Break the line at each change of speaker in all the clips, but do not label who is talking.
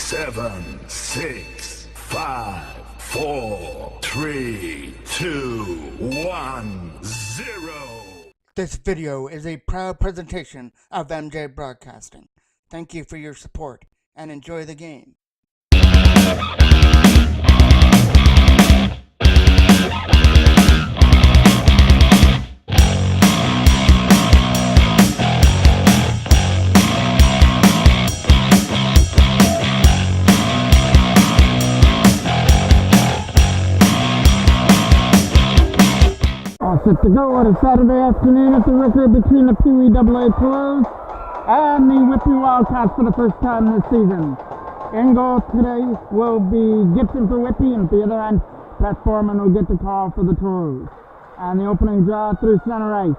7, 6, 5, 4, 3, 2, 1, 0.
This video is a proud presentation of MJ Broadcasting. Thank you for your support and enjoy the game.
All set to go on a Saturday afternoon at the Ricker between the Pee Wee AA Toros and the Whitby Wildcats for the first time this season. In goal today will be Gibson for Whitby, and at the other end, Pat Foreman will get the call for the Toros. And the opening draw through center ice.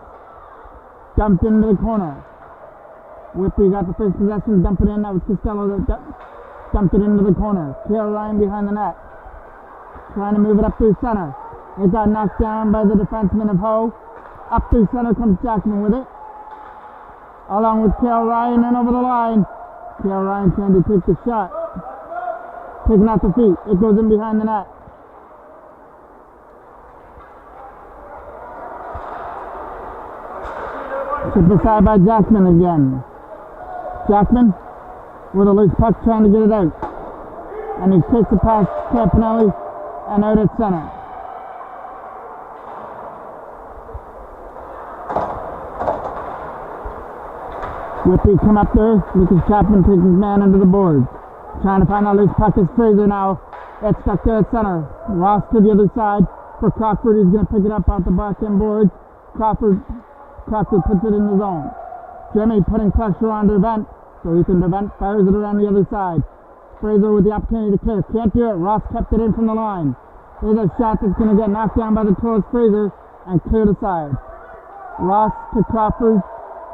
Dumped into the corner. Whitby got the first possession, dumped it in. That was Costello that dumped it into the corner. Cale Ryan behind the net. Trying to move it up through center. It got knocked down by the defenseman of Ho. Up through center comes Jackman with it. Along with Cale Ryan and over the line. Cale Ryan trying to take the shot. Taking out the feet. It goes in behind the net. Tipped aside by Jackman again. Jackman with a loose puck trying to get it out. And he takes the pass to Campanelli and out at center. Whitby come up there. Lucas Chapman takes his man into the boards. Trying to find that loose puck is Fraser now. It's stuck there at center. Ross to the other side for Crawford. He's going to pick it up out the back end boards. Crawford puts it in the zone. Jimmy putting pressure on DeVent. So Ethan DeVent fires it around the other side. Fraser with the opportunity to clear. Can't do it. Ross kept it in from the line. There's a shot that's going to get knocked down by the Toros Fraser and cleared aside. Ross to Crawford.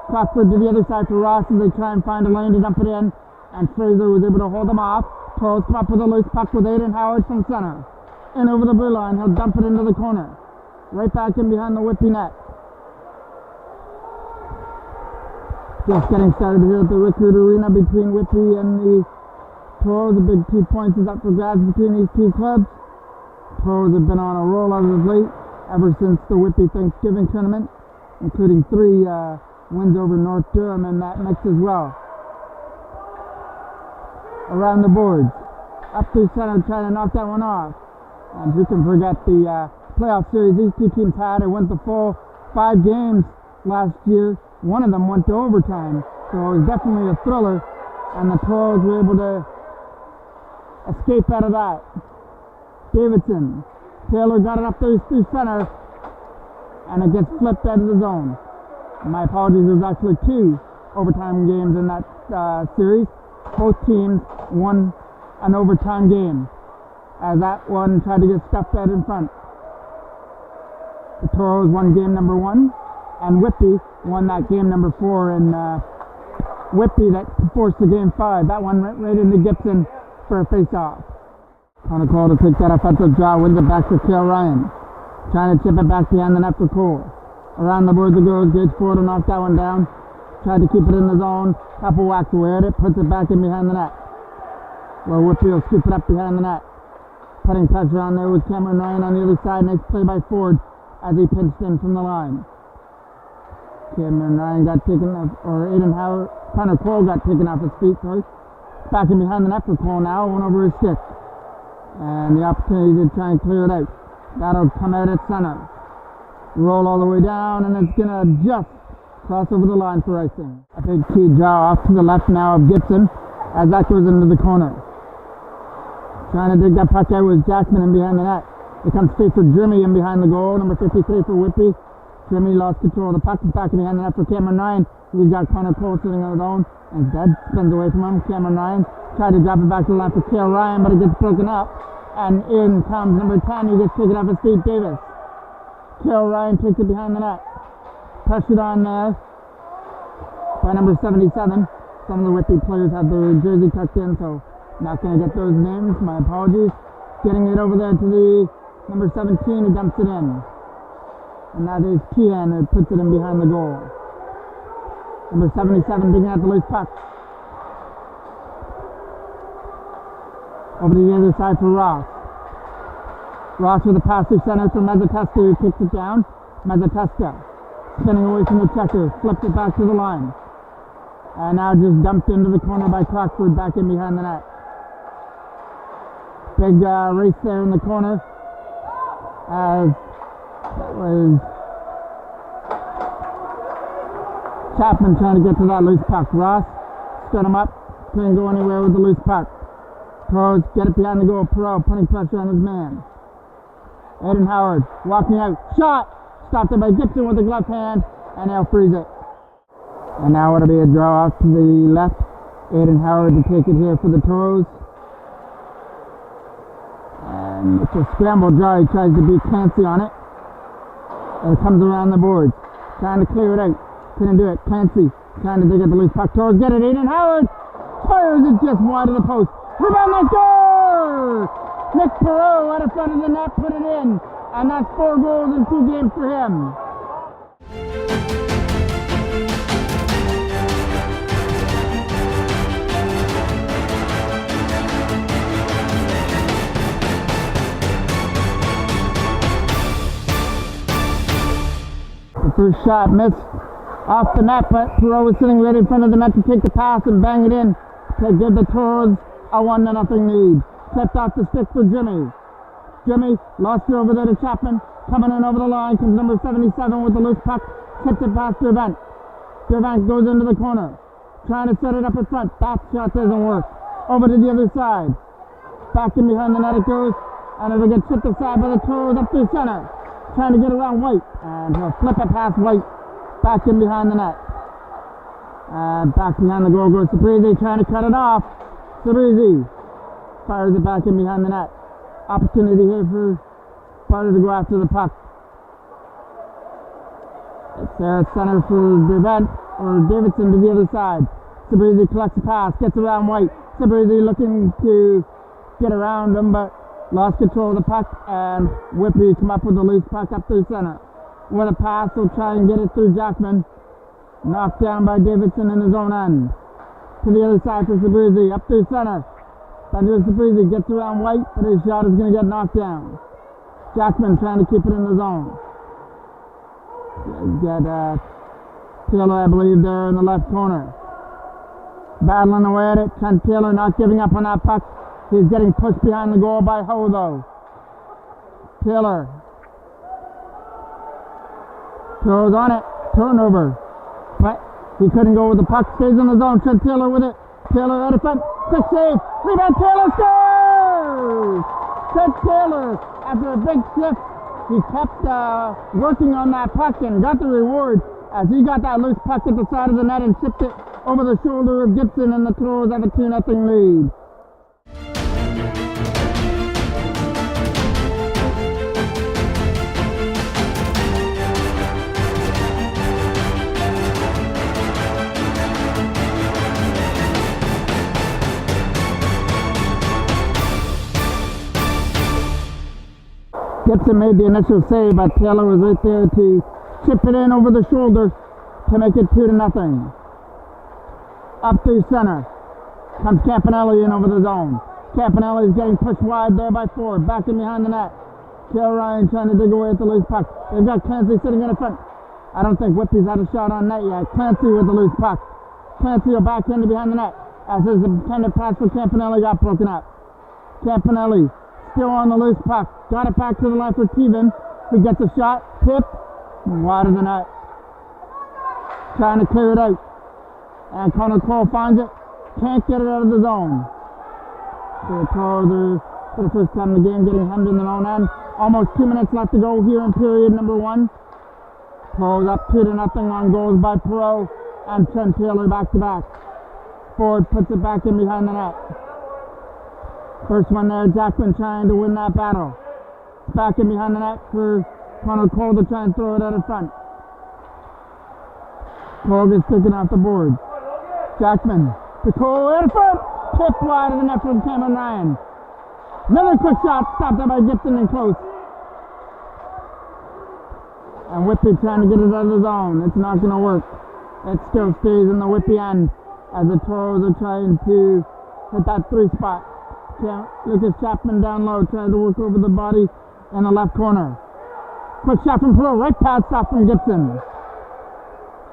Crawford to the other side for Ross as they try and find a lane to dump it in, and Fraser was able to hold them off. Toros come up with a loose puck with Aiden Howard from center. In over the blue line, he'll dump it into the corner. Right back in behind the Whitby net. Just getting started here at the Rickard Arena between Whitby and the Toros. The big 2 points is up for grabs between these two clubs. Toros have been on a roll as of late, ever since the Whitby Thanksgiving tournament, including 3 wins over North Durham in that mix as well. Around the boards. Up through center, trying to knock that one off. And who can forget the playoff series these two teams had? It went the full 5 games last year. One of them went to overtime. So it was definitely a thriller. And the Toros were able to escape out of that. Davidson. Taylor got it up there through center. And it gets flipped out of the zone. My apologies, there's actually 2 overtime games in that series. Both teams won an overtime game, as that one tried to get stuffed out in front. The Toros won game number 1, and Whitby won that game number 4 in Whitby that forced the game 5. That one went right into Gibson for a face-off. On a call to take that offensive draw, wins it back to Cale Ryan. Trying to chip it back behind the net for Cole. Around the boards it goes. Gage Ford will knock that one down. Tried to keep it in the zone. Couple whacks away at it. Puts it back in behind the net. Well, Whitby will scoop it up behind the net. Putting pressure on there with Cameron Ryan on the other side. Nice play by Ford as he pinched in from the line. Cameron Ryan got taken off, or Aiden Howard, Connor Cole got taken off his feet. Sorry. Back in behind the net for Cole now. One over his stick. And the opportunity to try and clear it out. That'll come out at center. Roll all the way down, and it's going to just cross over the line for icing. A big key draw off to the left now of Gibson as that goes into the corner. Trying to dig that puck out was Jackman in behind the net. It comes straight for Jimmy in behind the goal, number 53 for Whitby. Jimmy lost control of the puck, back in behind the net for Cameron Ryan. He's got Connor Cole sitting on his own, and Dead spins away from him. Cameron Ryan tried to drop it back to the line for Cale Ryan, but it gets broken up. And in comes number 10, he gets taken off his feet, Davis. Cale Ryan takes it behind the net. Pressured on there by number 77. Some of the Whitby players have their jersey tucked in, so not going to get those names. My apologies. Getting it over there to the number 17 who dumps it in. And that is Kian who puts it in behind the goal. Number 77 digging out the loose puck. Over to the other side for Ross. Ross with a pass to center for Mezzatesta, who kicks it down. Mezzatesta spinning away from the checker, flips it back to the line. And now just dumped into the corner by Crockford, back in behind the net. Big race there in the corner, as that was Chapman trying to get to that loose puck. Ross stood him up, couldn't go anywhere with the loose puck. Toros get it behind the goal. Perot putting pressure on his man. Aiden Howard walking out, shot, stopped it by Gibson with the glove hand, and he'll freeze it. And now it'll be a draw off to the left. Aiden Howard to take it here for the Toros. And it's a scramble draw. He tries to beat Clancy on it. And it comes around the boards. Trying to clear it out. Couldn't do it. Clancy trying to dig at the loose puck. Toros get it. Aiden Howard fires it just wide of the post. Rebound, let's go! Nick Perot out of front of the net, put it in. And that's 4 goals in 2 games for him. The first shot missed off the net, but Perot was sitting right in front of the net to take the pass and bang it in to give the Toros a 1-0 lead. Tipped off the stick for Jimmy. Jimmy lost it over there to Chapman. Coming in over the line comes number 77 with the loose puck. Tipped it past Durvant. Durvant goes into the corner. Trying to set it up in front. That shot doesn't work. Over to the other side. Back in behind the net it goes. And it'll get chipped aside by the Toros up through center. Trying to get around White. And he'll flip it past White. Back in behind the net. And back behind the goal goes Sabrizi, trying to cut it off. Sabrizi fires it back in behind the net. Opportunity here for Sparta to go after the puck. It's center for Durvant, or Davidson to the other side. Sabrizi collects the pass, gets around White. Sabrizi looking to get around him, but lost control of the puck, and Whitby come up with the loose puck up through center. With a pass, he'll try and get it through Jackman. Knocked down by Davidson in his own end. To the other side for Sabrizi, up through center. Benjamin Sabrizi gets around White, but his shot is going to get knocked down. Jackman trying to keep it in the zone. Get Taylor, I believe, there in the left corner. Battling away at it. Trent Taylor not giving up on that puck. He's getting pushed behind the goal by Ho, though. Taylor throws on it. Turnover. But he couldn't go with the puck. Stays in the zone. Trent Taylor with it. Taylor out of front. Quick save. Rebound. Taylor scores! Trent Taylor, after a big shift, he kept working on that puck and got the reward as he got that loose puck at the side of the net and chipped it over the shoulder of Gibson, and the Toros have a 2-0 lead. Gibson made the initial save, but Taylor was right there to chip it in over the shoulder to make it 2-0. Up through center comes Campanelli in over the zone. Campanelli is getting pushed wide there by Ford. Back in behind the net. Kale Ryan trying to dig away at the loose puck. They've got Clancy sitting in the front. I don't think Whitby's had a shot on net yet. Clancy with the loose puck. Clancy will back into behind the net as his intended pass for Campanelli got broken up. Campanelli still on the loose puck. Got it back to the line for Teven, who gets a shot. Tip. Wide of the net. Trying to clear it out. And Connor Cole finds it. Can't get it out of the zone. So the Toros for the first time in the game getting hemmed in their own end. Almost 2 minutes left to go here in period number 1. Toros up 2-0 on goals by Perot and Trent Taylor back to back. Ford puts it back in behind the net. First one there, Jackman trying to win that battle. Back in behind the net for Connor Cole to try and throw it out in front. Cole gets taken off the board. Jackman to Cole out in front. Tip wide of the net from Cameron Ryan. Another quick shot, stopped up by Gibson and close. And Whitby trying to get it out of the zone. It's not going to work. It still stays in the Whitby end as the Toros are trying to hit that 3 spot. Lucas Chapman down low, trying to work over the body in the left corner. Quick shot from Peru, right pad stop from Gibson.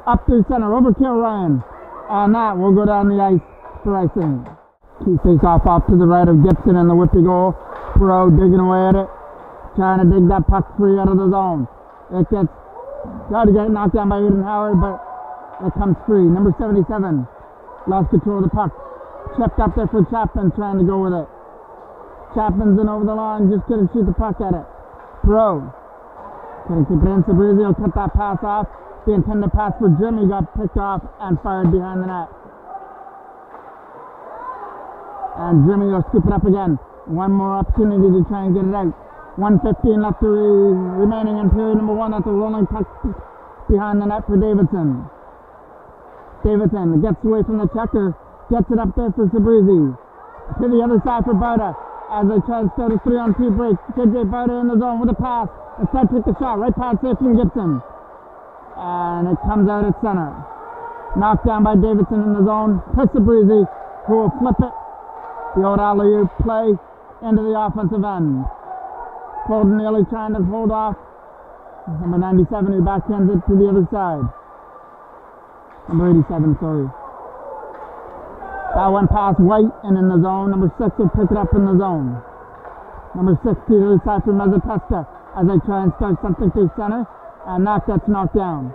Up through center, over Ryan. And that will go down the ice for icing. Key face off to the right of Gibson in the Whitby goal. Peru digging away at it, trying to dig that puck free out of the zone. It gets, tried to get it knocked down by Eden Howard, but it comes free. Number 77 lost control of the puck. Checked up there for Chapman, trying to go with it. Chapman's in over the line, just couldn't shoot the puck at it. Pro couldn't keep it in. Sabrizi will cut that pass off. The intended pass for Jimmy got picked off and fired behind the net. And Jimmy will scoop it up again. One more opportunity to try and get it out. 1:15 left to remaining in period number one. That's a rolling puck behind the net for Davidson. Davidson gets away from the checker. Gets it up there for Sabrizi. To the other side for Bauta. As they try to start a 3-on-2 break. JJ Bauta in the zone with a pass. Instead took the shot. Right pad safe from Gibson. And it comes out at center. Knocked down by Davidson in the zone. To Sabrizi, who will flip it. The old alley-oop play into the offensive end. Colton nearly trying to hold off. Number 97 who backhands it to the other side. Number 87, sorry. That one past White and in the zone. Number 6 will pick it up in the zone. Number 6 to the other side for Mezzatesta as they try and start something through center. And that gets knocked down.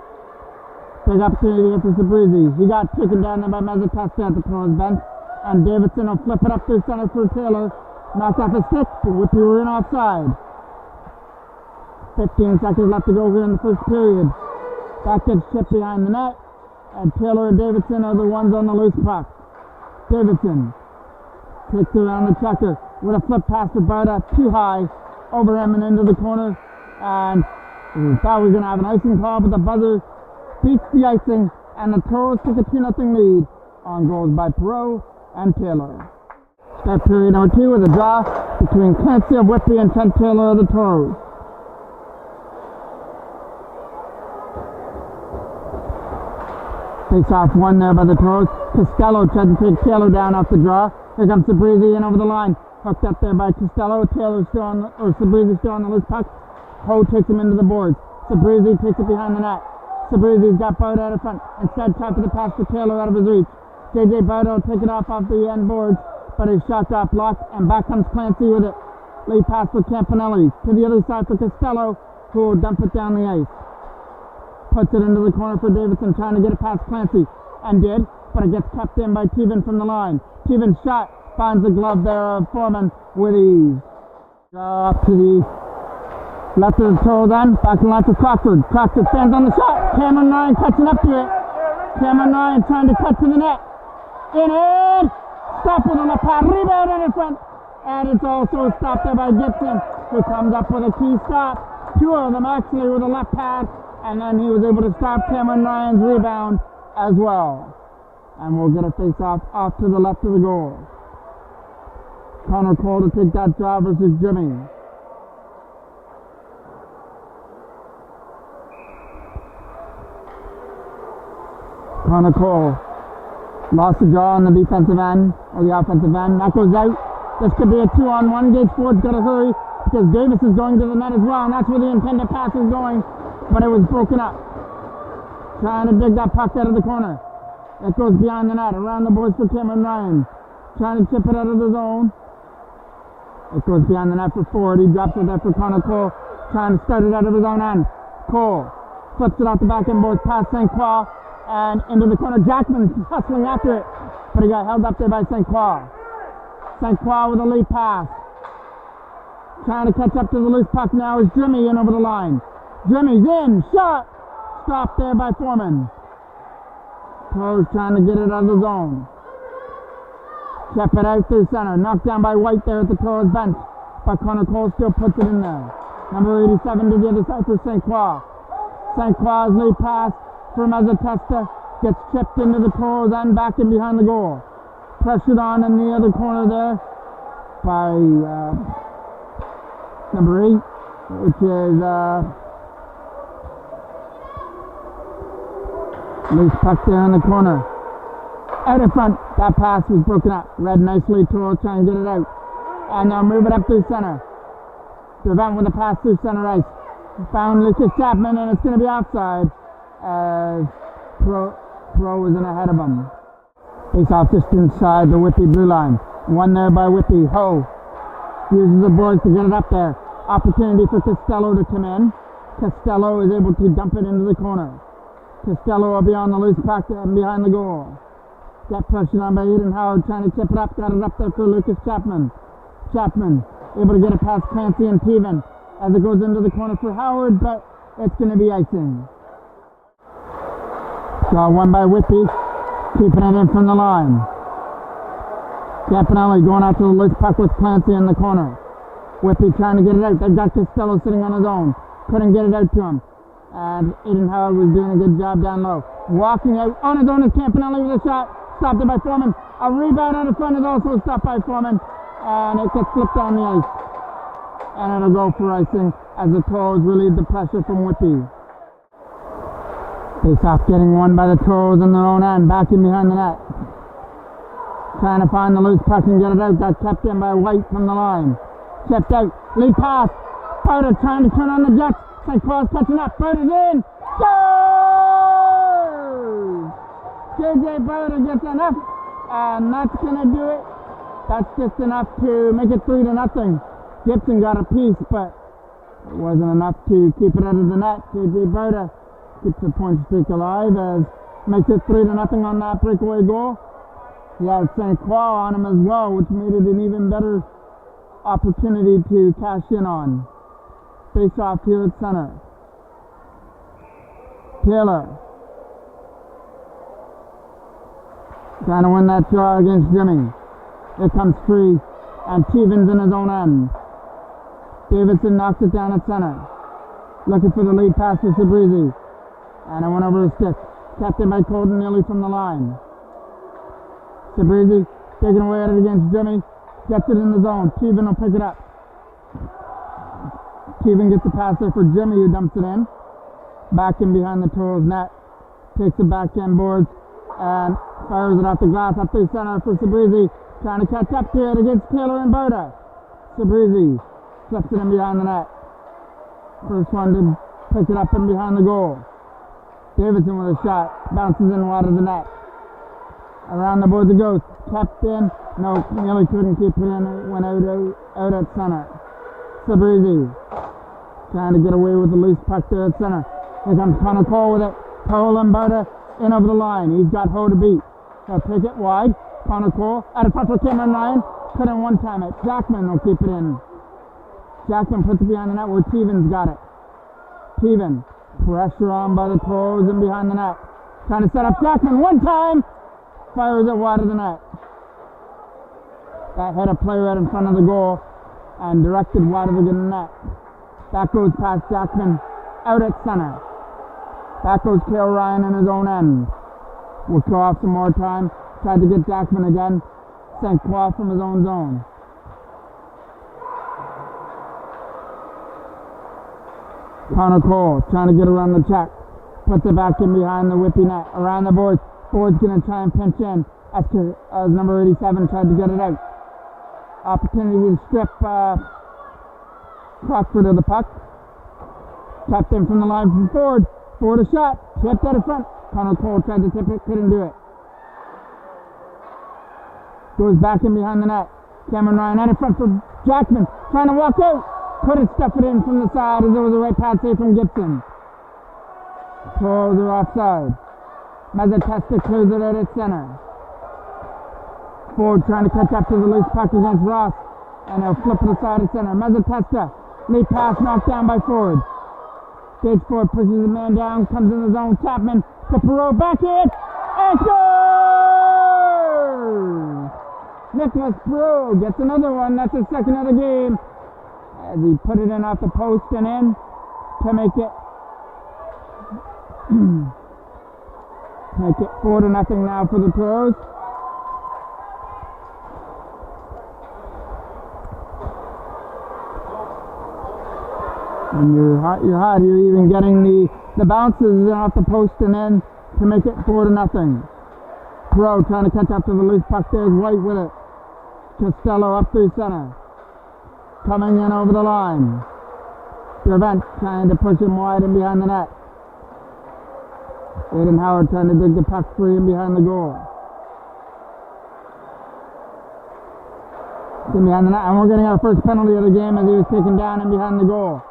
Big opportunity here for Sabrizi. He got taken down there by Mezzatesta at the Toros bench. And Davidson will flip it up through center for Taylor. Knocked off a stick. Whitby were in offside. 15 seconds left to go here in the first period. That gets chipped behind the net. And Taylor and Davidson are the ones on the loose puck. Davidson takes it around the checker with a flip pass to Barta, too high, over him and into the corner. And we thought we were going to have an icing call, but the buzzer beats the icing, and the Toros took a 2-0 lead on goals by Perot and Taylor. Start period number 2 with a draw between Clancy of Whitby and Trent Taylor of the Toros. Face off one there by the Toros. Costello tried to take Taylor down off the draw. Here comes Sabrizi in over the line. Hooked up there by Costello. Taylor's still on the, or Sabrizi's still on the loose puck. Ho takes him into the boards. Sabrizi takes it behind the net. Sabrizi's got Bauta out of front. Instead, tried to the pass to Taylor out of his reach. JJ Bauta will take it off the end boards, but his shot got blocked, and back comes Clancy with it. Lead pass for Campanelli. To the other side for Costello, who will dump it down the ice. Puts it into the corner for Davidson, trying to get it past Clancy, and did, but it gets kept in by Teven from the line. Teven's shot finds the glove there of Foreman with ease. Up to the left of the toe then, back to the line for Crockford. Crockford stands on the shot. Cameron Ryan catching up to it. Cameron Ryan trying to cut to the net. In it! Stop with a left pad, rebound in front. And it's also stopped there by Gibson, who comes up with a key stop. Two of them actually with a left pad. And then he was able to stop Cameron Ryan's rebound as well. And we'll get a face-off off to the left of the goal. Connor Cole to take that draw versus Jimmy. Connor Cole lost the draw on the defensive end, or the offensive end. That goes out. This could be a 2-on-1. Gage Ford's got to hurry because Davis is going to the net as well, and that's where the intended pass is going. But it was broken up. Trying to dig that puck out of the corner. It goes behind the net, around the boards for Cameron Ryan. Trying to chip it out of the zone. It goes behind the net for Ford. He drops it there for Connor Cole. Trying to start it out of his own end. Cole flips it off the back end boards past St. Croix and into the corner. Jackman hustling after it, but he got held up there by St. Croix. St. Croix with a lead pass. Trying to catch up to the loose puck now is Jimmy in over the line. Jimmy's in, shot! Stopped there by Foreman. Toros trying to get it out of the zone. Kept it out through center. Knocked down by White there at the Toros bench. But Connor Cole still puts it in there. Number 87 to the other side for St. Croix. St. Croix's lead pass for Mezzatesta. Gets chipped into the Toros end, back in behind the goal. Pressured on in the other corner there by number 8, which is loose puck there in the corner. Out in front, that pass was broken up. Read nicely, Toros trying to get it out. And they'll move it up through center. Prevent with a pass through center ice. Found Lucas Chapman, and it's going to be offside as Pro was in ahead of him. Face off just inside the Whitby blue line. One there by Whitby. Ho uses the boards to get it up there. Opportunity for Costello to come in. Costello is able to dump it into the corner. Costello will be on the loose puck behind the goal. Get pressured on by Eden Howard, trying to chip it up. Got it up there for Lucas Chapman. Chapman able to get it past Clancy and Teven as it goes into the corner for Howard, but it's going to be icing. Draw one by Whitby, keeping it in from the line. Campanelli going out to the loose puck with Clancy in the corner. Whitby trying to get it out. They've got Costello sitting on his own. Couldn't get it out to him. And Eden Howard was doing a good job down low. Walking out on his own is Campanelli with a shot. Stopped it by Foreman. A rebound out of front is also stopped by Foreman. And it gets flipped down the ice. And it'll go for icing as the Toros relieve the pressure from Whitby. Face off getting won by the Toros in their own end. Back in behind the net. Trying to find the loose puck and get it out. Got kept in by White from the line. Checked out. Lead pass. Powder trying to turn on the Jets. St. Paul's catching up. Powder's in. Goal! JJ Powder gets enough. And that's going to do it. That's just enough to make it 3-0. Gibson got a piece, but it wasn't enough to keep it out of the net. JJ Powder keeps the point streak alive as makes it 3-0 on that breakaway goal. He had St. Croix on him as well, which made it an even better opportunity to cash in on. Face off here at center. Taylor trying to win that draw against Jimmy. Here comes Free, and Teven's in his own end. Davidson knocks it down at center. Looking for the lead pass for Sabrizi. And it went over his stick. Captain by Colton nearly from the line. Sabrizi taking away at it against Jimmy. Gets it in the zone. Teven will pick it up. Teven gets the pass there for Jimmy, who dumps it in. Back in behind the Toros net. Takes the backhand boards and fires it off the glass up through center for Sabrizi. Trying to catch up to it against Taylor and Berta. Sabrizi flips it in behind the net. First one to pick it up in behind the goal. Davidson with a shot. Bounces in wide of the net. Around the boards it goes. Kept in. No, nearly couldn't keep it in. It went out at center. Sabrizi trying to get away with the loose puck there at center. Here comes Connor Cole with it. Cole and Berta in over the line. He's got Ho to beat. He'll take it wide. Connor Cole out of front for Cameron Ryan. Couldn't one time it. Jackman will keep it in. Jackman puts it behind the net where Teven's got it. Teven, pressure on by the Toros and behind the net. Trying to set up Jackman one time. Fires it wide of the net. That hit a player right in front of the goal and directed wide of the net. That goes past Jackman out at center. Back goes Cale Ryan in his own end. We'll go off some more time. Tried to get Jackman again. St. Croix from his own zone. Connor Cole trying to get around the check. Puts it back in behind the Whitby net. Around the boards. Ford's going to try and pinch in. As number 87 tried to get it out. Opportunity to strip Crockford of the puck. Tapped in from the line from Ford. Ford a shot. Tipped out of front. Connor Cole tried to tip it. Couldn't do it. Goes back in behind the net. Cameron Ryan out in front for Jackman. Trying to walk out. Couldn't stuff it in from the side as there was a right pass save from Gibson. Toros are offside. Mazzatesta clears it out at center. Ford trying to catch up to the loose puck against Ross. And he'll flip it aside at center. Mazzatesta. Lead pass knocked down by Ford. Gage Ford pushes the man down. Comes in the zone. Chapman. To Perot. Back in. And scores! Nicholas Perot gets another one. That's his second of the game. As he put it in off the post and in to make it 4-0 now for the Toros. And you're hot. You're even getting the bounces off the post and in to make it 4-0. Perot trying to catch up to the loose puck. There's White with it. Costello up through center. coming in over the line. Prevent trying to push him wide and behind the net. Aiden Howard trying to dig the puck free and behind the goal. In behind the net, and we're getting our first penalty of the game as he was taken down and behind the goal.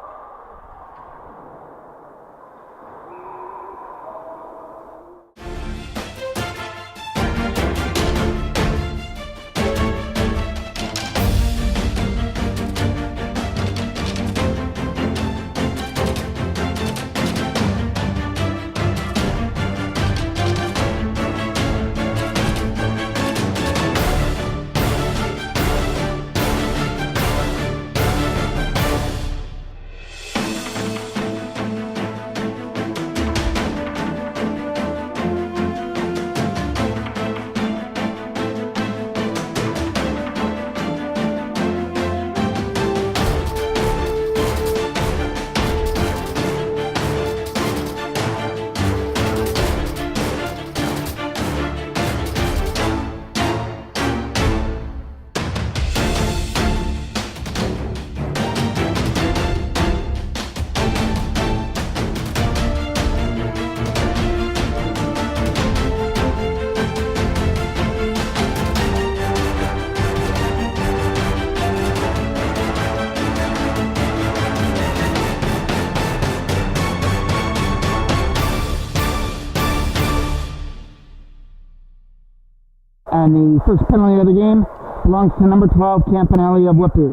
And the first penalty of the game belongs to number 12, Campanelli of Whitby.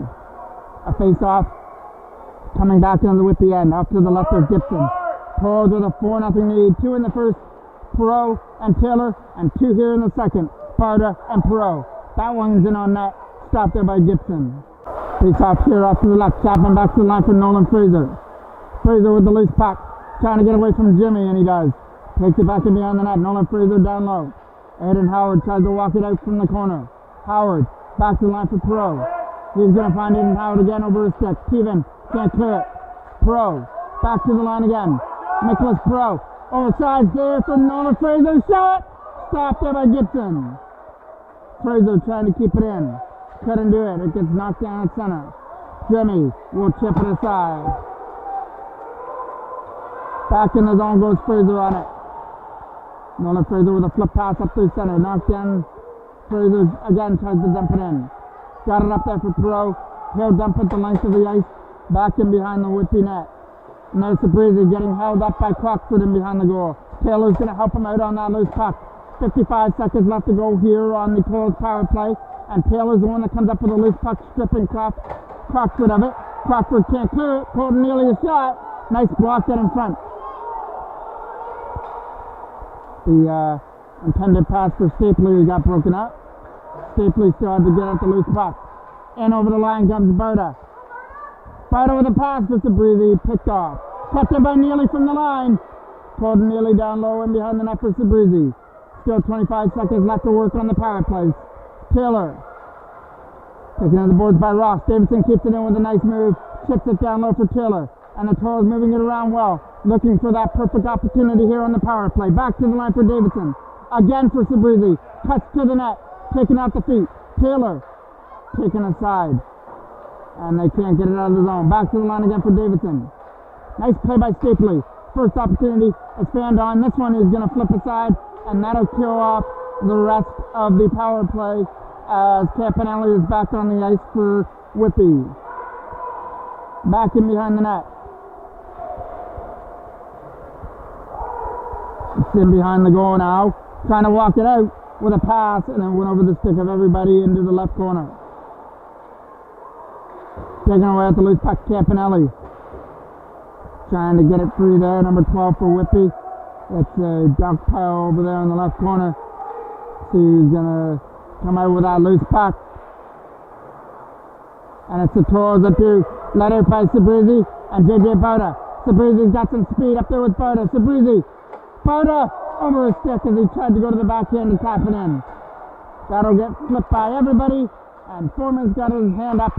A face-off coming back on the Whitby end, off to the left of Gibson. Toros with a 4-0 lead, 2 in the first, Perot and Taylor, and 2 here in the second, Sparta and Perot. That one's in on net, stopped there by Gibson. Face-off here off to the left, Chapman back to the line for Nolan Fraser. Fraser with the loose puck, trying to get away from Jimmy, and he does. Takes it back in behind the net, Nolan Fraser down low. Aiden Howard tries to walk it out from the corner. Howard, back to the line for Perot. He's going to find Aiden Howard again over his stick. Steven can't clear it. Perot, back to the line again. Nicholas Perot, overside there from Nolan Fraser. Shot! Stopped there by Gibson. Fraser trying to keep it in. Couldn't do it. It gets knocked down at center. Jimmy will chip it aside. Back in the zone goes Fraser on it. Nolan Fraser with a flip pass up through center. Knocked in. Fraser again tries to dump it in. Got it up there for Perot. He'll dump it the length of the ice. Back in behind the Whitby net. And there's Sabrizi getting held up by Crockford in behind the goal. Taylor's going to help him out on that loose puck. 55 seconds left to go here on the Toros power play. And Taylor's the one that comes up with a loose puck, stripping Crockford of it. Crockford can't clear it. Colton Neely a shot. Nice block there in front. The intended pass for Stapley got broken up. Stapley still had to get at the loose puck. In over the line comes Berta. Berta with a pass for Sabrizi, picked off. Kept it by Neely from the line. Colton Neely down low and behind the net for Sabrizi. Still 25 seconds left to work on the power play. Taylor. Taken on the boards by Ross. Davidson keeps it in with a nice move. Chips it down low for Taylor. And the Toros moving it around well. Looking for that perfect opportunity here on the power play. Back to the line for Davidson. Again for Sabrizi. Cuts to the net. Taking out the feet. Taylor. Taken aside. And they can't get it out of the zone. Back to the line again for Davidson. Nice play by Stapley. First opportunity is fanned on. This one is going to flip aside. And that'll kill off the rest of the power play as Campanelli is back on the ice for Whitby. Back in behind the net. It's in behind the goal now. Trying to walk it out with a pass and then went over the stick of everybody into the left corner. Taking away at the loose puck, Campanelli. Trying to get it free there, number 12 for Whitby. It's a dunk pile over there in the left corner. So he's going to come out with that loose puck. And it's the Toros that do. Let out by Sabrizi and JJ Barta. Sabrizi's got some speed up there with Barta. Sabrizi. Barta over his stick as he tried to go to the backhand and tap it in. That'll get flipped by everybody. And Foreman's got his hand up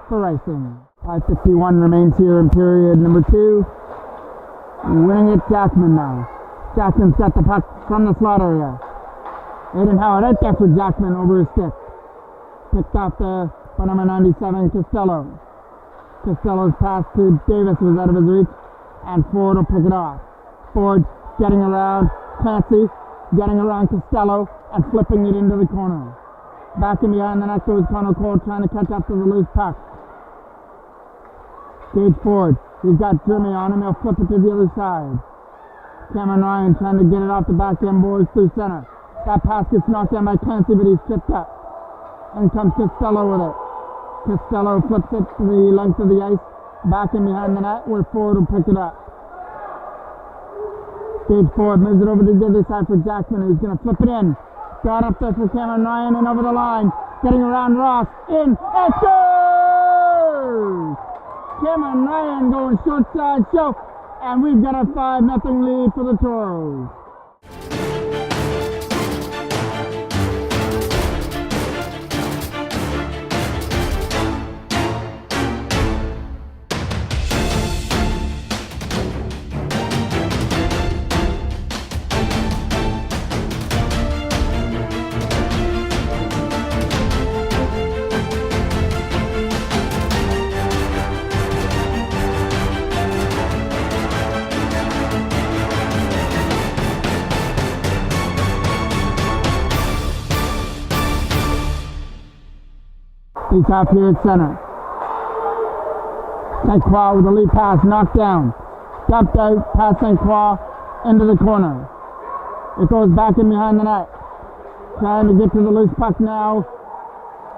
for icing. 5:51 remains here in period number 2. Winning it, Jackman now. Jackman's got the puck from the slot area. Aiden Howard out there for Jackman over his stick. Picked off the by number 97, Costello. Costello's pass to Davis was out of his reach, and Ford will pick it off. Ford getting around Clancy, getting around Costello, and flipping it into the corner. Back in behind the net goes Connor Cole trying to catch up to the loose puck. Gage Ford, he's got Jimmy on him, he'll flip it to the other side. Cameron Ryan trying to get it off the backhand boards through center. That pass gets knocked down by Clancy, but he's tripped up. In comes Costello with it. Costello flips it to the length of the ice, back in behind the net where Ford will pick it up. Gage Ford moves it over to the other side for Jackman, who's going to flip it in. Got up there for Cameron Ryan and over the line. Getting around Ross. In. And scores! Cameron Ryan going short side show. And we've got a 5-0 lead for the Toros. He's up here at center. St. Croix with the lead pass, knocked down. Dumped out past St. Croix into the corner. It goes back in behind the net. Trying to get to the loose puck now.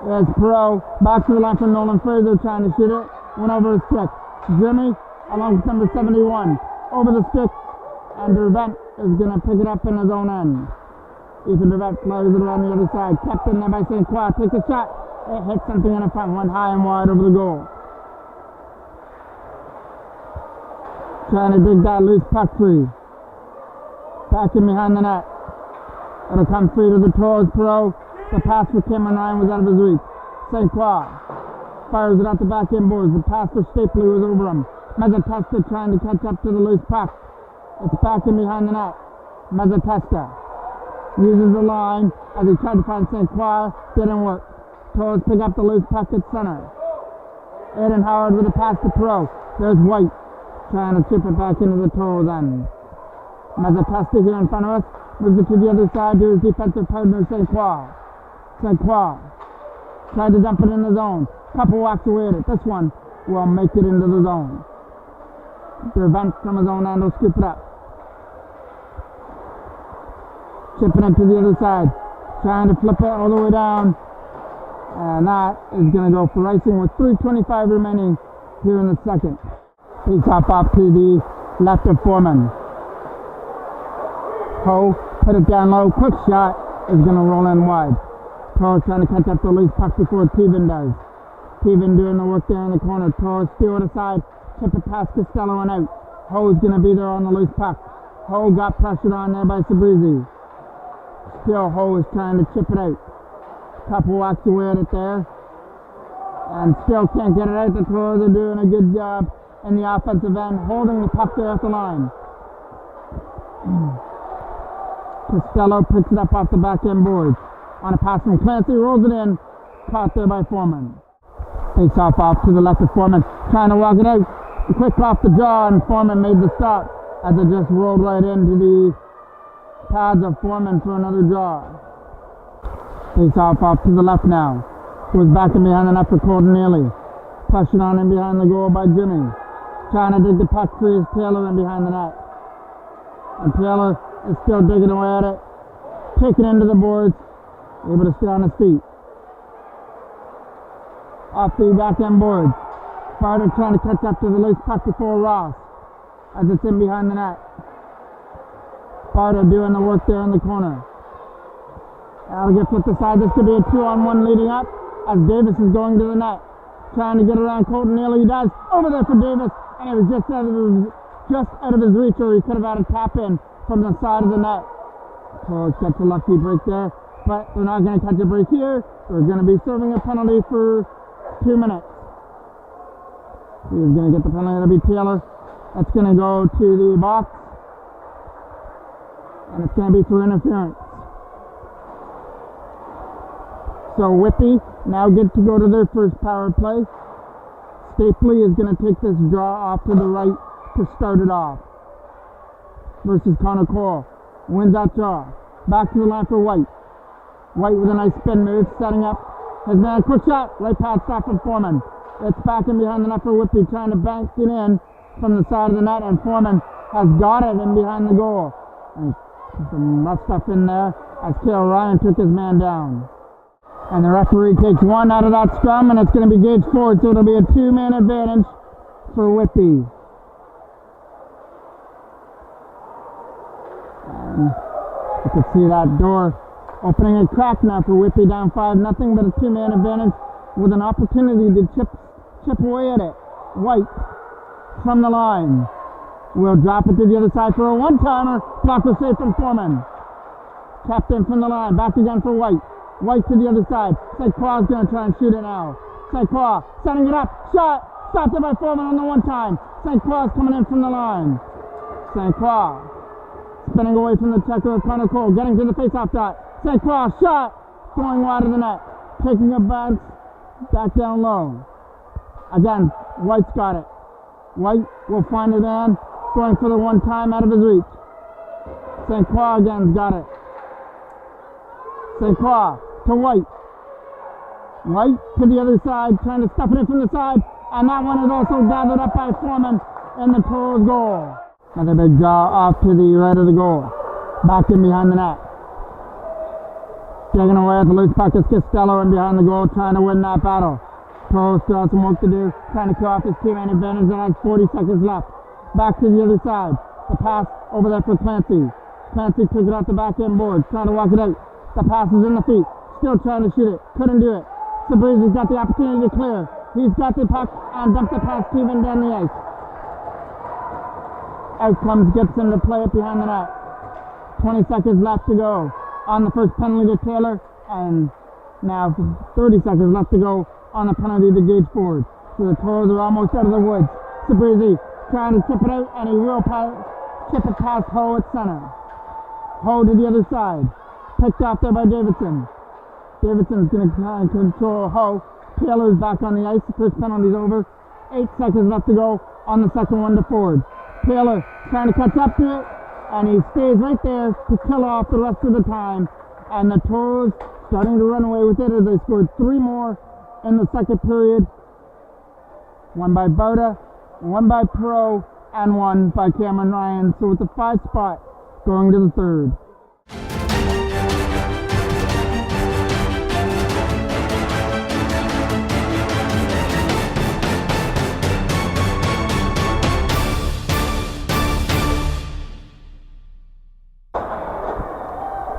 There's Perot. Back to the line for Nolan Fraser trying to shoot it. Went over his stick. Jimmy, along with number 71. Over the stick. And Dervent is going to pick it up in his own end. Ethan Dervent flies it around the other side. Kept in there by St. Croix. Takes a shot. It hit something in the front, went high and wide over the goal. Trying to dig that loose puck free. Back in behind the net. It'll come free to the Toros Pro. The pass for Cameron Ryan was out of his reach. St. Croix fires it out the back end boards. The pass for Stapley was over him. Mezzatesta trying to catch up to the loose puck. It's back in behind the net. Mezzatesta uses the line as he tried to find St. Croix. Didn't work. Toros pick up the loose puck at center. Aiden Howard with a pass to Pro. There's White trying to chip it back into the Toros end. Mezzatesta here in front of us. Moves it to the other side to his defensive partner, St. Croix. St. Croix tried to dump it in the zone. Couple walks away at it. This one will make it into the zone. Dervent from his own end will scoop it up. Chipping it to the other side. Trying to flip it all the way down. And that is going to go for icing with 3:25 remaining here in the second. He's off to the left of Foreman. Ho, put it down low. Quick shot is going to roll in wide. Toros trying to catch up the loose puck before Teven does. Teven doing the work there in the corner. Toros steal it aside. Chip it past Costello and out. Ho is going to be there on the loose puck. Ho got pressured on there by Sabrizi. Still Ho is trying to chip it out. Couple walks away at it there. And still can't get it out. The Toros are doing a good job in the offensive end, holding the puck there at the line. Costello picks it up off the back end boards. On a pass from Clancy, rolls it in. Caught there by Foreman. Takes off to the left of Foreman. Trying to walk it out. Quick off the jaw, and Foreman made the stop as it just rolled right into the pads of Foreman for another draw. Takes off to the left now. Goes back in behind the net for Colton Neely. Pressured on him behind the goal by Jimmy. Trying to dig the puck free is Taylor in behind the net. And Taylor is still digging away at it. Taking into the boards. Able to stay on his feet. Off the back end boards. Sparta trying to catch up to the loose puck before Ross. As it's in behind the net. Sparta doing the work there in the corner. That'll get flipped aside. This could be a 2-on-1 leading up as Davis is going to the net. Trying to get around Colton Neely. He does. Over there for Davis. And it was just out of his reach, or he could have had a tap in from the side of the net. So it's a lucky break there. But they're not going to catch a break here. They're going to be serving a penalty for 2 minutes. He's going to get the penalty. It'll be Taylor. That's going to go to the box. And it's going to be for interference. So Whitby now get to go to their first power play. Stapley is going to take this draw off to the right to start it off. Versus Connor Cole. Wins that draw. Back to the line for White. White with a nice spin move, setting up his man. Quick shot, right past stop from Foreman. It's back in behind the net for Whitby, trying to bank it in from the side of the net, and Foreman has got it in behind the goal. And some rough stuff in there as Cale Ryan took his man down. And the referee takes one out of that scrum, and it's going to be Gage Ford, so it'll be a two-man advantage for Whitby. And you can see that door opening a crack now for Whitby, down 5-0, but a two-man advantage with an opportunity to chip away at it. White from the line will drop it to the other side for a one-timer. Blocker save from Foreman. Captain from the line, back again for White. White to the other side. St. Claus going to try and shoot it now. St. Claus setting it up. Shot. Stopped it by Foreman on the one time. St. Claus coming in from the line. St. Claus spinning away from the checker of Connor Cole. Getting to the face-off dot. St. Claus shot. Going wide of the net. Taking a bounce back down low. Again, White's got it. White will find it in. Going for the one time out of his reach. St. Claus again's got it. St. Claus to White. White to the other side, trying to stuff it in from the side, and that one is also gathered up by Foreman in the Toros goal. Another big draw off to the right of the goal. Back in behind the net. Taking away at the loose puck is Costello in behind the goal, trying to win that battle. Toros still has some work to do, trying to kill off his two-man advantage, and has 40 seconds left. Back to the other side. The pass over there for Clancy. Clancy took it off the back end board, trying to walk it out. The pass is in the feet. Still trying to shoot it. Couldn't do it. Sabrizi's got the opportunity to clear. He's got the puck and dumps the pass Steven down the ice. Out comes Gibson to play it behind the net. 20 seconds left to go on the first penalty to Taylor, and now 30 seconds left to go on the penalty to Gage Ford. So the Toros are almost out of the woods. Sabrizi trying to chip it out, and he will chip it past Ho at center. Ho to the other side. Picked off there by Davidson. Davidson's going to try and control Ho. Taylor's back on the ice. The first penalty's over. 8 seconds left to go on the second one to Ford. Taylor trying to catch up to it, and he stays right there to kill off the rest of the time. And the Toros starting to run away with it as they scored 3 more in the second period. One by Boda, one by Pro, and one by Cameron Ryan. So it's a 5 spot going to the third.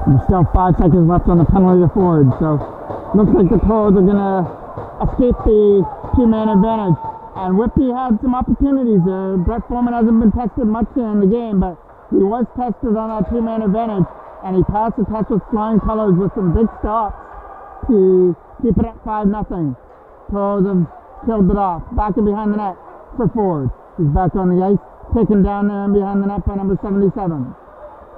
There's still 5 seconds left on the penalty to Ford, so looks like the Toros are going to escape the two-man advantage. And Whitby had some opportunities there. Brett Foreman hasn't been tested much in the game, but he was tested on that two-man advantage, and he passed the test with flying colors with some big stops to keep it at 5-0. Toros have killed it off. Back in behind the net for Ford. He's back on the ice, taken down there and behind the net by number 77.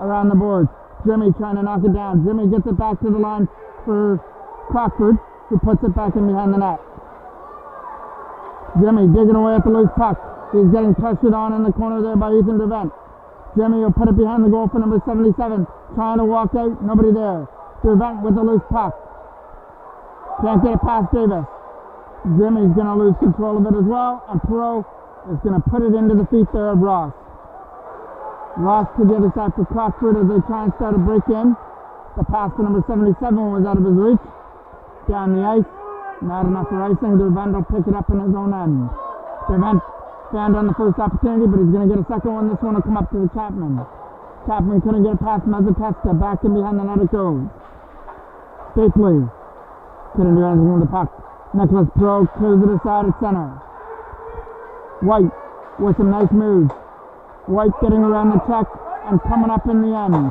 Around the board. Jimmy trying to knock it down. Jimmy gets it back to the line for Crockford, who puts it back in behind the net. Jimmy digging away at the loose puck. He's getting pressured on in the corner there by Ethan Dervent. Jimmy will put it behind the goal for number 77. Trying to walk out. Nobody there. Dervent with the loose puck. Can't get it past Davis. Jimmy's going to lose control of it as well. And Perot is going to put it into the feet there of Ross. Ross to the other side for Crockford as they try and start a break-in. The pass to number 77 was out of his reach. Down the ice. Not enough for icing. Dervent will pick it up in his own end. Dervent found on the first opportunity, but he's going to get a second one. This one will come up to the Chapman. Chapman couldn't get it past Mazzatesta. Back in behind the net it goes. Stapley couldn't do anything with the puck. Nicholas Pro clears it aside at center. White with some nice moves. White getting around the check and coming up in the end.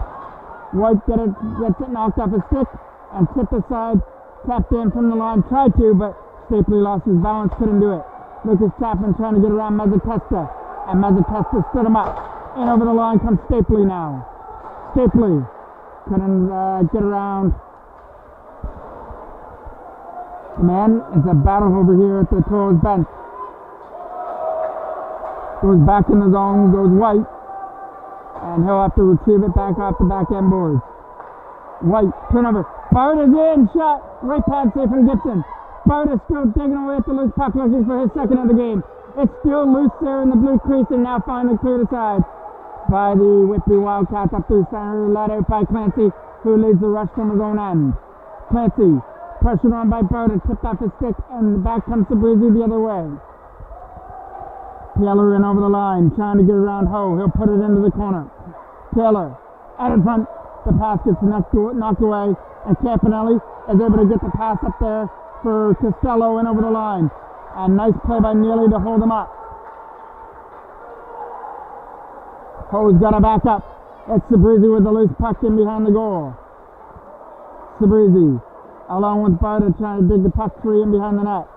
White gets it knocked off his stick and tipped aside. Tapped in from the line, tried to, but Stapley lost his balance, couldn't do it. Lucas Chapman trying to get around Mazzatesta, and Mazzatesta stood him up. In over the line comes Stapley now. Stapley couldn't get around. Man, it's a battle over here at the Toros bench. Goes back in the zone, goes White. And he'll have to retrieve it back off the back end boards. White, turnover. Bart is in, shot. Right pad safe from Gibson. Bart is still digging away at the loose puck, looking for his second of the game. It's still loose there in the blue crease and now finally cleared aside by the Whitby Wildcats up through center, led out by Clancy, who leads the rush from his own end. Clancy, pressured on by Bart, tipped off his stick, and back comes Sabrizi the other way. Taylor in over the line, trying to get around Ho. He'll put it into the corner. Taylor, out in front. The pass gets knocked away, and Campanelli is able to get the pass up there for Costello in over the line. And nice play by Neely to hold him up. Ho's got to back up. It's Sabrizi with the loose puck in behind the goal. Sabrizi, along with Barta, trying to dig the puck free in behind the net.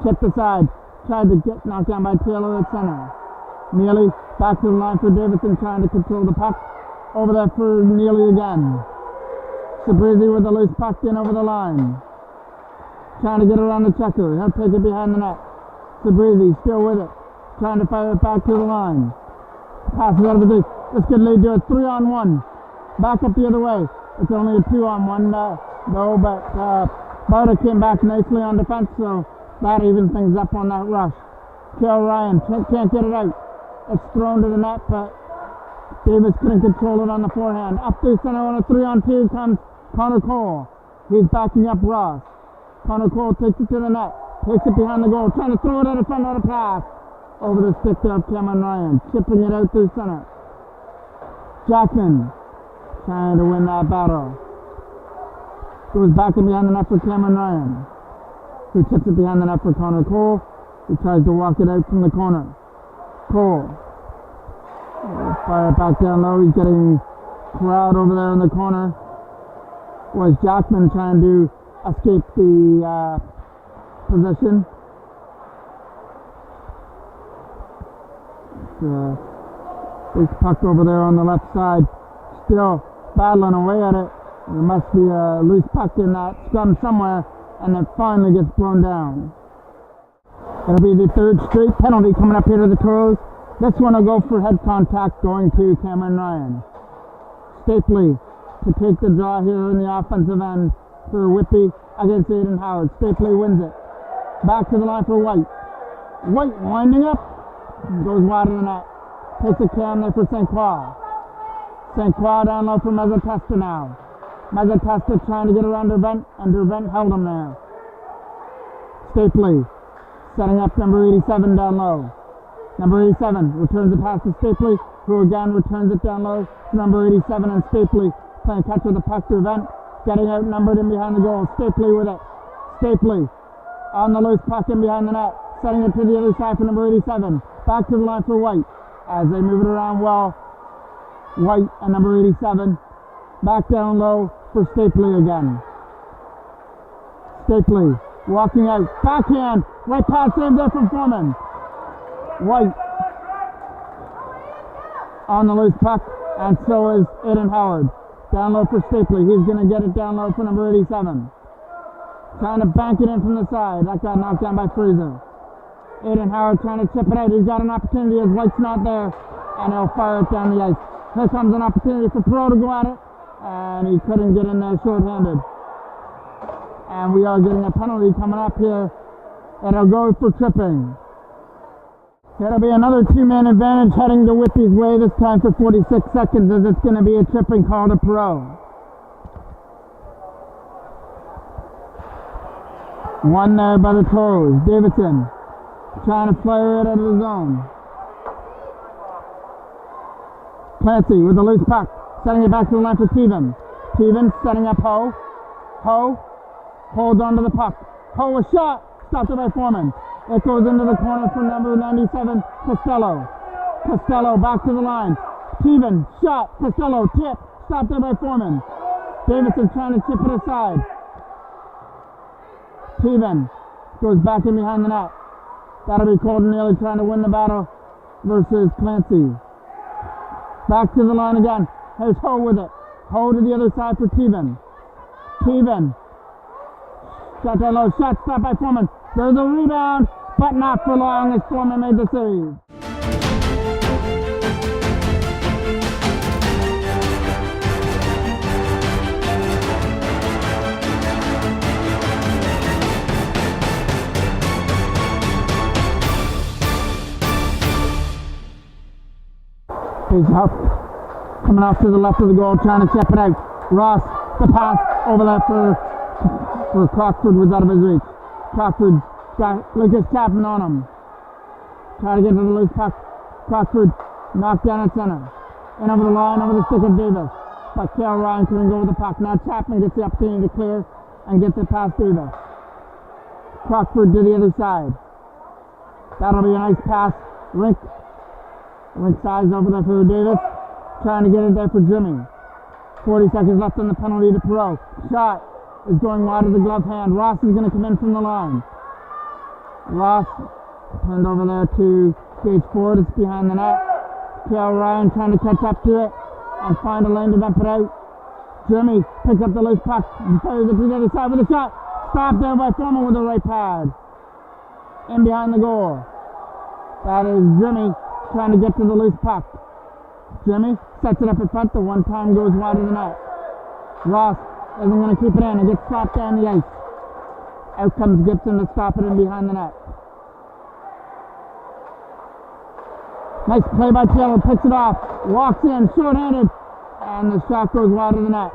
Chipped aside. Tried to get knocked down by Taylor at center. Neely back to the line for Davidson, trying to control the puck. Over there for Neely again. Sabrizi with the loose puck in over the line. Trying to get around the checker. He'll take it behind the net. Sabrizi still with it. Trying to fire it back to the line. Passes out of the D. This could lead to a 3-on-1. Back up the other way. It's only a 2-on-1 though, but Barta came back nicely on defense, so that evens things up on that rush. Kel Ryan can't get it out. It's thrown to the net, but Davis couldn't control it on the forehand. Up through center on a 3-on-2 comes Connor Cole. He's backing up Ross. Connor Cole takes it to the net. Takes it behind the goal. Trying to throw it out in front of the pass. Over the stick there of Cameron Ryan. Chipping it out through center. Jackman trying to win that battle. Goes back in behind the net for Cameron Ryan, who tips it behind the net for Connor Cole, who tries to walk it out from the corner. Cole. Fire it back down low. He's getting crowd over there in the corner. Was Jackman trying to escape the position. This puck over there on the left side. Still battling away at it. There must be a loose puck in that scrum somewhere, and it finally gets blown down. It'll be the third straight penalty coming up here to the Toros. This one will go for head contact going to Cameron Ryan. Stapley to take the draw here in the offensive end for Whitby against Aiden Howard. Stapley wins it. Back to the line for White. White winding up. Goes wide of the net. Takes a cam there for St. Croix. St. Croix down low for Mezzatesta now. Mezzatesta trying to get around Dervent, and Dervent held him there. Stapley setting up number 87 down low. Number 87 returns the pass to Stapley, who again returns it down low to number 87, and Stapley playing catch with the puck to Dervent, getting outnumbered in behind the goal. Stapley with it. Stapley on the loose puck in behind the net, setting it to the other side for number 87. Back to the line for White as they move it around well. White and number 87 back down low for Stapley again. Stapley walking out, backhand, right pass save there from Foreman. White on the loose puck, and so is Aiden Howard. Down low for Stapley. He's going to get it down low for number 87. Trying to bank it in from the side. That got knocked down by Fraser. Aiden Howard trying to chip it out. He's got an opportunity as White's not there, and he'll fire it down the ice. Here comes an opportunity for Perot to go at it, and he couldn't get in there short-handed. And we are getting a penalty coming up here. It'll go for tripping. It'll be another two-man advantage heading to Whitby's way, this time for 46 seconds, as it's going to be a tripping call to Perot. One there by the Toros. Davidson trying to flare it out of the zone. Clancy with the loose puck, setting it back to the line for Teven. Teven setting up Ho. Ho holds onto the puck. Ho a shot, stopped it by Foreman. It goes into the corner for number 97, Costello. Costello back to the line. Teven shot, Costello tip, stopped there by Foreman. Davidson trying to chip it aside. Teven goes back in behind the net. That'll be Colton Neely trying to win the battle versus Clancy. Back to the line again. Here's Ho with it. Ho to the other side for Teven. Teven. Shot down low. Shot stopped by Foreman. There's a rebound but not for long as Foreman made the save. Face off, coming off to the left of the goal, trying to chip it out. Ross, the pass over there for Crockford was out of his reach. Crockford got Lucas Chapman on him. Try to get to the loose puck. Crockford knocked down at center. In over the line, over the stick of Davis. But Cale Ryan couldn't go with the puck. Now Chapman gets the opportunity to clear and gets it past Davis. Crockford to the other side. That'll be a nice pass. Rink size over there for Davis. Trying to get it there for Jimmy. 40 seconds left on the penalty to Perot. Shot is going wide of the glove hand. Ross is going to come in from the line. Ross turned over there to Gage Ford. It's behind the net. Cale Ryan trying to catch up to it and find a lane to dump it out. Jimmy picks up the loose puck and fires it to the other side with a shot. Stopped there by Foreman with the right pad. In behind the goal. That is Jimmy trying to get to the loose puck. Jimmy sets it up in front. The one time goes wide of the net. Ross isn't going to keep it in. It gets stopped down the ice. Out comes Gibson to stop it in behind the net. Nice play by Taylor. Picks it off. Walks in short-handed. And the shot goes wide of the net.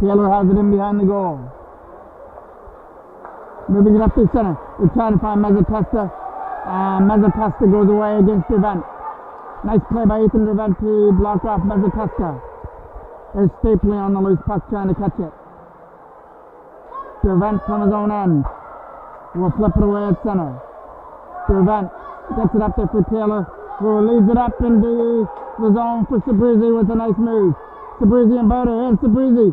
Taylor has it in behind the goal. Moving it up to center. They're trying to find Mezzatesta. And Mezzatesta goes away against Dervent. Nice play by Ethan Dervent to block off Mezzatesta. There's Stapley on the loose puck trying to catch it. Dervent from his own end. Will flip it away at center. Dervent gets it up there for Taylor, who leads it up into the zone for Sabrizi with a nice move. Sabrizi and Boda in. Sabrizi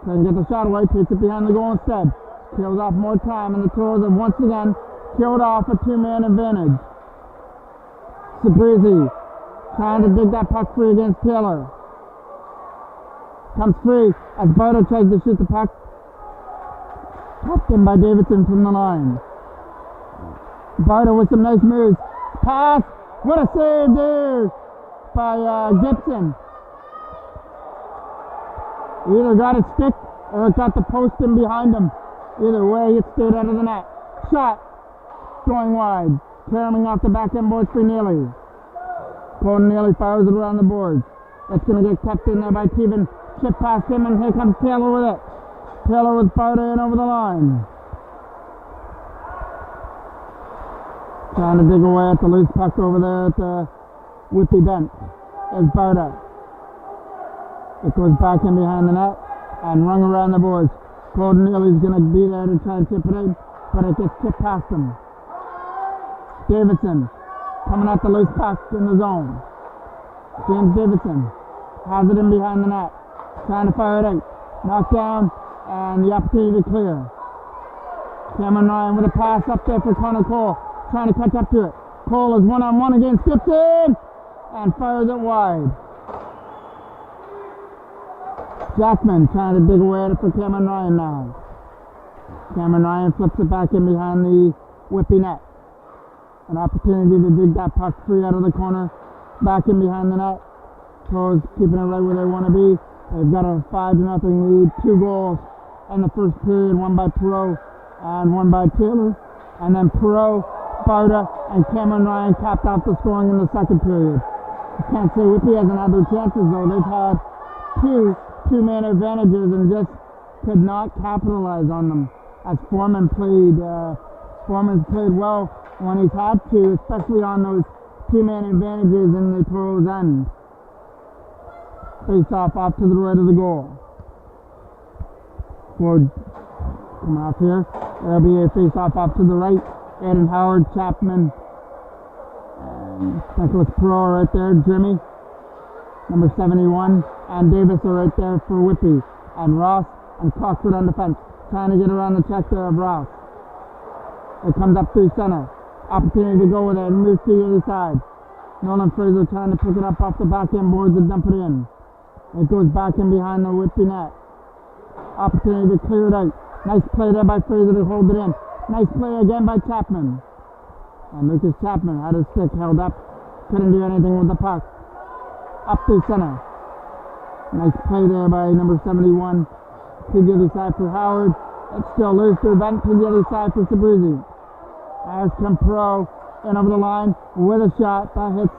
doesn't get the shot away, takes it behind the goal instead. Kills off more time, and the Toros have once again killed off a two-man advantage. Sabrizi trying to dig that puck free against Taylor. Comes free as Boda tries to shoot the puck. Tapped in by Davidson from the line. Boda with some nice moves. Pass. What a save there by Gibson. Either got it stick or it got the post in behind him. Either way, it stayed out of the net. Shot. Going wide. Carrying off the back end boards for Neely. Colton Neely fires it around the boards. That's going to get kept in there by Teven. Chip past him, and here comes Taylor with it. Taylor with Boda in over the line. Trying to dig away at the loose puck over there at the Whitby bench. There's Boda. It goes back in behind the net and rung around the boards. Colton Neely's going to be there to try and chip it in, but it gets chipped past him. Davidson coming at the loose puck in the zone. James Davidson has it in behind the net. Trying to fire it out. Knocked down, and the opportunity to clear. Cameron Ryan with a pass up there for Connor Cole. Trying to catch up to it. Cole is one-on-one against Gibson and fires it wide. Jackman trying to dig away at it for Cameron Ryan now. Cameron Ryan flips it back in behind the Whitby net. An opportunity to dig that puck free out of the corner. Back in behind the net. Toros keeping it right where they want to be. They've got a 5-0 lead. 2 goals in the first period. One by Perot and one by Taylor. And then Perot, Boda, and Cameron Ryan capped out the scoring in the second period. I can't say Whitby hasn't had their chances though. They've had two-man advantages and just could not capitalize on them. As Foreman's played well when he's had to, especially on those two-man advantages in the Toros' end. Face off to the right of the goal. Ford come off here. There'll be a face off to the right. Aiden Howard, Chapman, and Nicholas Perot right there. Jimmy, number 71, and Davis are right there for Whitby. And Ross and Crockford on defense, trying to get around the check there of Ross. It comes up through center. Opportunity to go with it and move to the other side. Nolan Fraser trying to pick it up off the back end boards and dump it in. It goes back in behind the Whitby net. Opportunity to clear it out. Nice play there by Fraser to hold it in. Nice play again by Chapman. And Lucas Chapman had his stick held up. Couldn't do anything with the puck. Up to center. Nice play there by number 71. To the other side for Howard. It's still loose to vent to the other side for Sabrizi. As come Pro in over the line with a shot that hits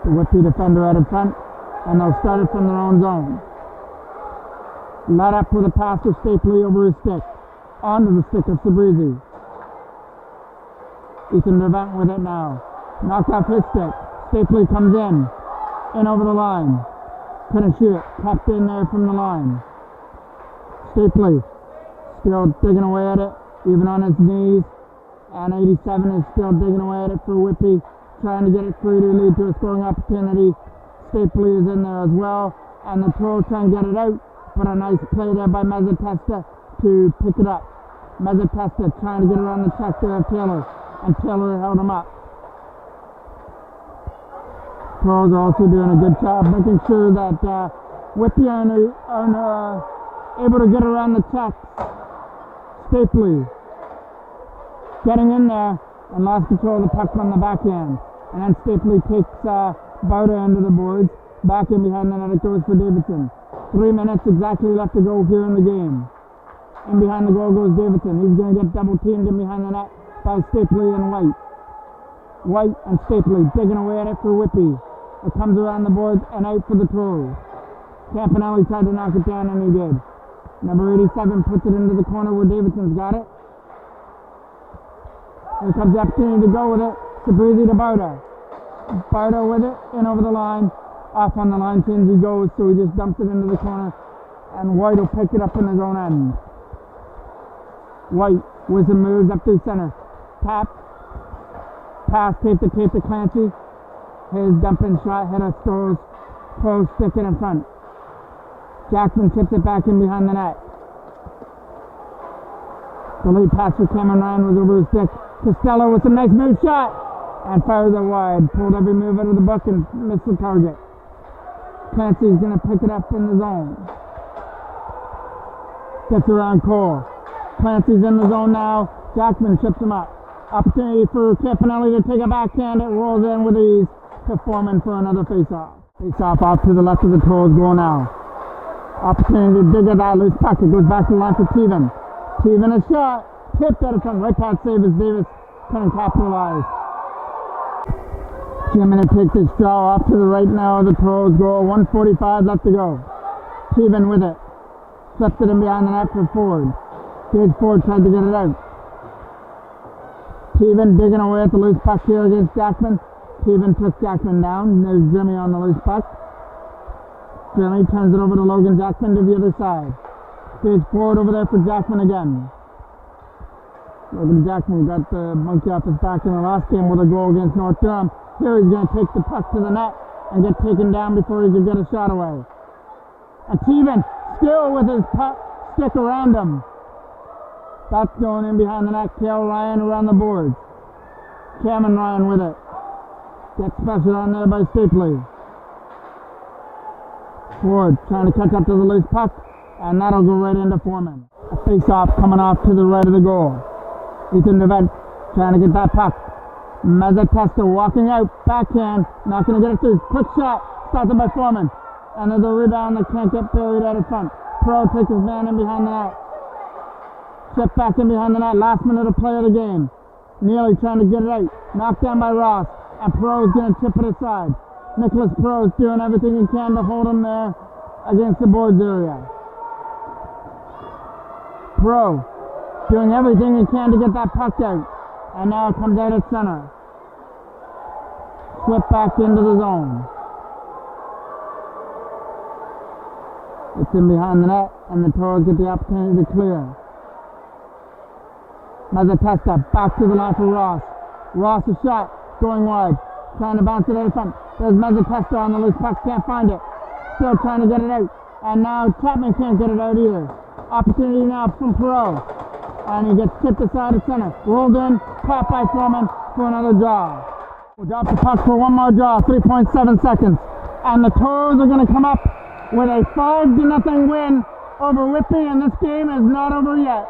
the Whitby defender out in front. And they'll start it from their own zone. Let up with a pass to Stapley over his stick. Onto the stick of Sabrizi. Ethan Devent with it now. Knocked off his stick. Stapley comes in. In over the line. Couldn't shoot. Kept in there from the line. Stapley still digging away at it. Even on his knees. And 87 is still digging away at it for Whitby. Trying to get it free to lead to a scoring opportunity. Stapley is in there as well. And the Toros trying to get it out. But a nice play there by Mezzatesta to pick it up. Mezzatesta trying to get around the check there of Taylor. And Taylor held him up. Toros are also doing a good job making sure that Whitby are able to get around the check. Stapley getting in there and lost control of the puck on the backhand. And then Stapley takes Bauta into the boards. Back in behind the net it goes for Davidson. 3 minutes exactly left to go here in the game. In behind the goal goes Davidson. He's going to get double teamed in behind the net by Stapley and White. White and Stapley digging away at it for Whitby. It comes around the boards and out for the Toros. Campanelli tried to knock it down and he did. Number 87 puts it into the corner where Davidson's got it. Here comes the opportunity to go with it. Sabrizi to Bauta. Bauta with it, in over the line. Off on the line change he goes, so he just dumps it into the corner. And White will pick it up in his own end. White with some moves up through center. Tap. Pass, tape to Clancy. His dumping shot hit a Toros stick in front. Jackson tips it back in behind the net. The lead pass for Cameron Ryan was over his stick. Costello with some nice move shot. And fires it wide. Pulled every move out of the book and missed the target. Clancy's going to pick it up in the zone. Gets around Cole. Clancy's in the zone now. Jackman chips him up. Opportunity for Campanelli to take a backhand. It rolls in with ease to Foreman for another face-off. Face-off off to the left of the Toros goal now. Opportunity to dig at that loose puck. It goes back to the line for Teven. Teven a shot. Tipped out of front. Right past Davis. Davis couldn't capitalize. Jim going to take this draw off to the right now of the Toros goal. 1:45 left to go. Teven with it. Flipped it in behind the net for Ford. Gage Ford tried to get it out. Teven digging away at the loose puck here against Jackman. Teven took Jackman down. There's Jimmy on the loose puck. Jimmy turns it over to Logan Jackman to the other side. Gage Ford over there for Jackman again. Logan Jackman got the monkey off his back in the last game with a goal against North Durham. Here he's going to take the puck to the net and get taken down before he can get a shot away. And Teven still with his puck stick around him. That's going in behind the net. Cale Ryan around the boards. Cameron Ryan with it. Gets pressured on there by Stapley. Ford trying to catch up to the loose puck, and that'll go right into Foreman. A face-off coming off to the right of the goal. Ethan Devent trying to get that puck. Mezzatesta walking out, backhand, not going to get it through. Quick shot, started by Foreman. And there's a rebound that can't get buried out in front. Pro takes his man in behind the net. Chip back in behind the net, last minute of play of the game. Neely trying to get it out, knocked down by Ross. And Pro's going to tip it aside. Nicholas Pro's doing everything he can to hold him there against the boards area. Pro doing everything he can to get that puck out. And now it comes out at center. Slip back into the zone. It's in behind the net, and the Toros get the opportunity to clear. Mezzatesta back to the line for Ross. Ross a shot, going wide, trying to bounce it out of front. There's Mezzatesta on the loose puck, can't find it. Still trying to get it out. And now Chapman can't get it out either. Opportunity now from Perot. And he gets tipped aside at center. Rolled in, caught by Foreman for another draw. We'll drop the puck for one more draw, 3.7 seconds. And the Toros are going to come up with a 5-0 win over Whitby, and this game is not over yet.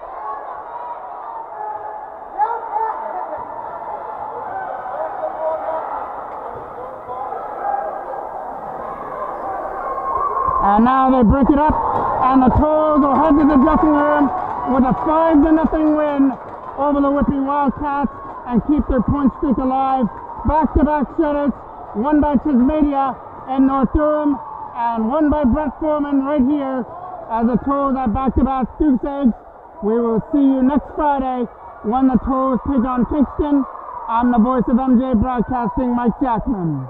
And now they break it up, and the Toros will head to the dressing room with a 5-0 win over the Whitby Wildcats and keep their point streak alive. Back-to-back shutouts, one by Tasmania and North Durham, and one by Brett Foreman right here as the Toros have back-to-back Duke's eggs. We will see you next Friday when the Toros take on Kingston. I'm the voice of MJ Broadcasting, Mike Jackman.